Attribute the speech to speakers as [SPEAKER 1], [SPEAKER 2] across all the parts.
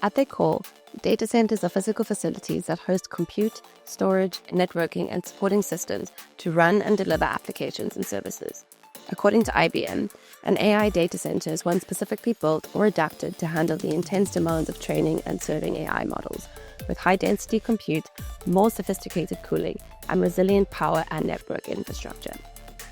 [SPEAKER 1] At their core, data centers are physical facilities that host compute, storage, networking, and supporting systems to run and deliver applications and services. According to IBM, an AI data center is one specifically built or adapted to handle the intense demands of training and serving AI models, with high-density compute, more sophisticated cooling, and resilient power and network infrastructure.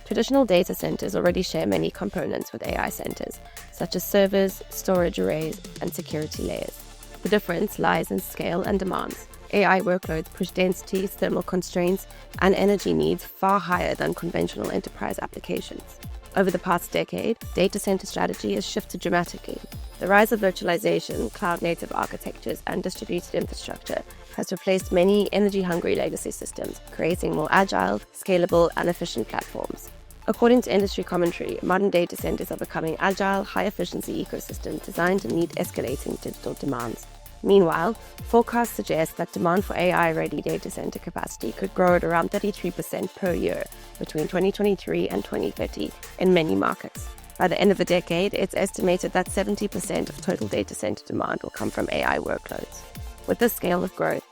[SPEAKER 1] Traditional data centers already share many components with AI centers, such as servers, storage arrays, and security layers. The difference lies in scale and demands. AI workloads push density, thermal constraints, and energy needs far higher than conventional enterprise applications. Over the past decade, data center strategy has shifted dramatically. The rise of virtualization, cloud-native architectures, and distributed infrastructure has replaced many energy-hungry legacy systems, creating more agile, scalable, and efficient platforms. According to industry commentary, modern data centers are becoming agile, high-efficiency ecosystems designed to meet escalating digital demands. Meanwhile, forecasts suggest that demand for AI-ready data center capacity could grow at around 33% per year between 2023 and 2030 in many markets. By the end of the decade, it's estimated that 70% of total data center demand will come from AI workloads. With this scale of growth,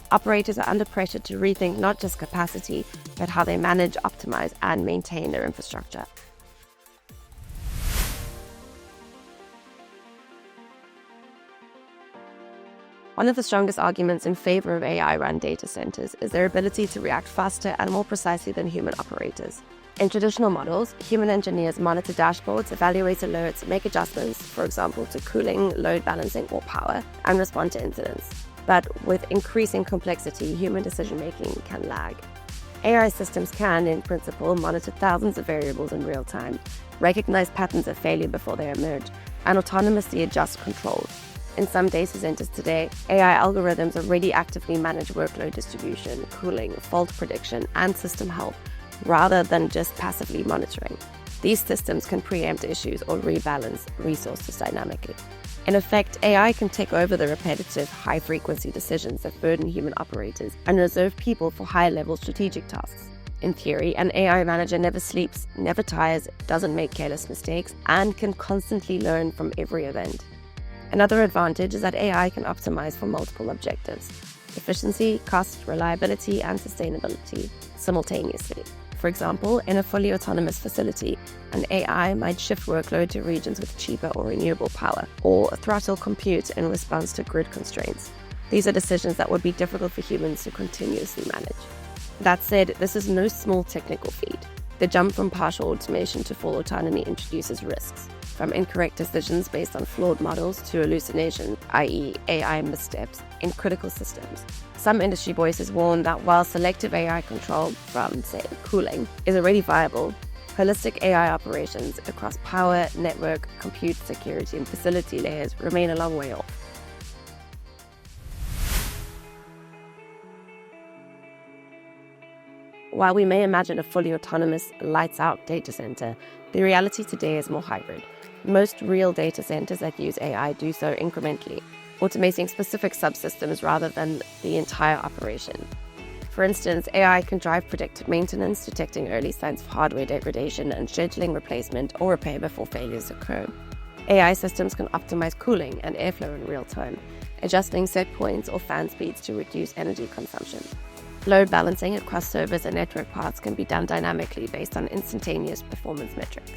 [SPEAKER 1] operators are under pressure to rethink not just capacity, but how they manage, optimize, and maintain their infrastructure. One of the strongest arguments in favor of AI-run data centers is their ability to react faster and more precisely than human operators. In traditional models, human engineers monitor dashboards, evaluate alerts, make adjustments, for example, to cooling, load balancing, or power, and respond to incidents. But with increasing complexity, human decision-making can lag. AI systems can, in principle, monitor thousands of variables in real time, recognize patterns of failure before they emerge, and autonomously adjust controls. In some data centers today, AI algorithms already actively manage workload distribution, cooling, fault prediction, and system health, rather than just passively monitoring. These systems can preempt issues or rebalance resources dynamically. In effect, AI can take over the repetitive, high-frequency decisions that burden human operators and reserve people for high-level strategic tasks. In theory, an AI manager never sleeps, never tires, doesn't make careless mistakes, and can constantly learn from every event. Another advantage is that AI can optimize for multiple objectives: efficiency, cost, reliability, and sustainability simultaneously. For example, in a fully autonomous facility, an AI might shift workload to regions with cheaper or renewable power, or throttle compute in response to grid constraints. These are decisions that would be difficult for humans to continuously manage. That said, this is no small technical feat. The jump from partial automation to full autonomy introduces risks, from incorrect decisions based on flawed models to hallucination, i.e. AI missteps, in critical systems. Some industry voices warn that while selective AI control from, say, cooling is already viable, holistic AI operations across power, network, compute, security, and facility layers remain a long way off. While we may imagine a fully autonomous, lights-out data center, the reality today is more hybrid. Most real data centers that use AI do so incrementally, automating specific subsystems rather than the entire operation. For instance, AI can drive predictive maintenance, detecting early signs of hardware degradation and scheduling replacement or repair before failures occur. AI systems can optimize cooling and airflow in real time, adjusting set points or fan speeds to reduce energy consumption. Load balancing across servers and network paths can be done dynamically based on instantaneous performance metrics.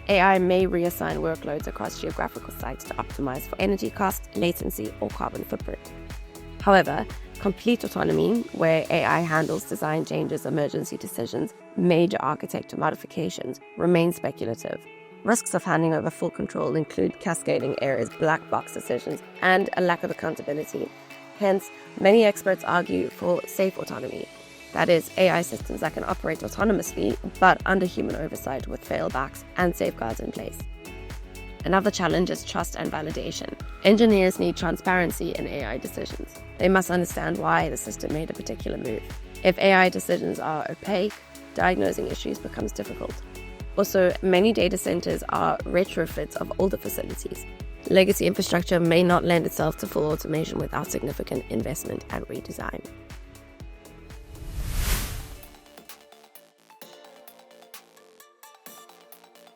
[SPEAKER 1] AI may reassign workloads across geographical sites to optimize for energy cost, latency, or carbon footprint. However, complete autonomy, where AI handles design changes, emergency decisions, major architecture modifications, remains speculative. Risks of handing over full control include cascading errors, black box decisions, and a lack of accountability. Hence, many experts argue for safe autonomy. That is, AI systems that can operate autonomously, but under human oversight with failbacks and safeguards in place. Another challenge is trust and validation. Engineers need transparency in AI decisions. They must understand why the system made a particular move. If AI decisions are opaque, diagnosing issues becomes difficult. Also, many data centers are retrofits of older facilities. Legacy infrastructure may not lend itself to full automation without significant investment and redesign.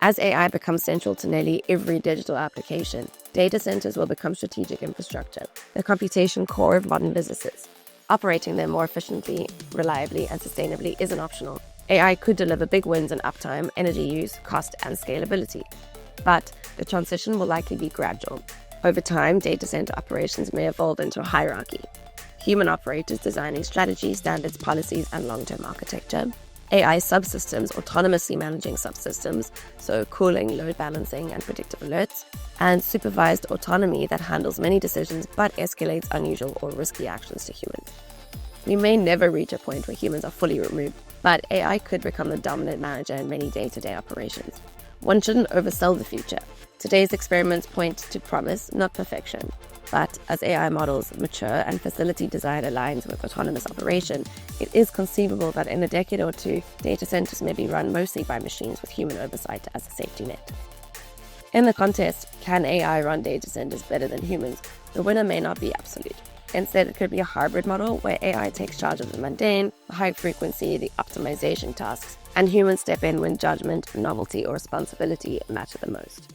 [SPEAKER 1] As AI becomes central to nearly every digital application, Data centers will become strategic infrastructure, the computation core of modern businesses. Operating them more efficiently, reliably, and sustainably isn't optional. AI could deliver big wins in uptime, energy use, cost, and scalability. But the transition will likely be gradual. Over time, data center operations may evolve into a hierarchy. Human operators designing strategies, standards, policies, and long-term architecture. AI subsystems autonomously managing subsystems, so cooling, load balancing, and predictive alerts. And supervised autonomy that handles many decisions but escalates unusual or risky actions to humans. We may never reach a point where humans are fully removed, but AI could become the dominant manager in many day-to-day operations. One shouldn't oversell the future. Today's experiments point to promise, not perfection. But as AI models mature and facility design aligns with autonomous operation, it is conceivable that in a decade or two, data centers may be run mostly by machines with human oversight as a safety net. In the contest, can AI run data centers better than humans? The winner may not be absolute. Instead, it could be a hybrid model where AI takes charge of the mundane, the high frequency, the optimization tasks, and humans step in when judgment, novelty, or responsibility matter the most.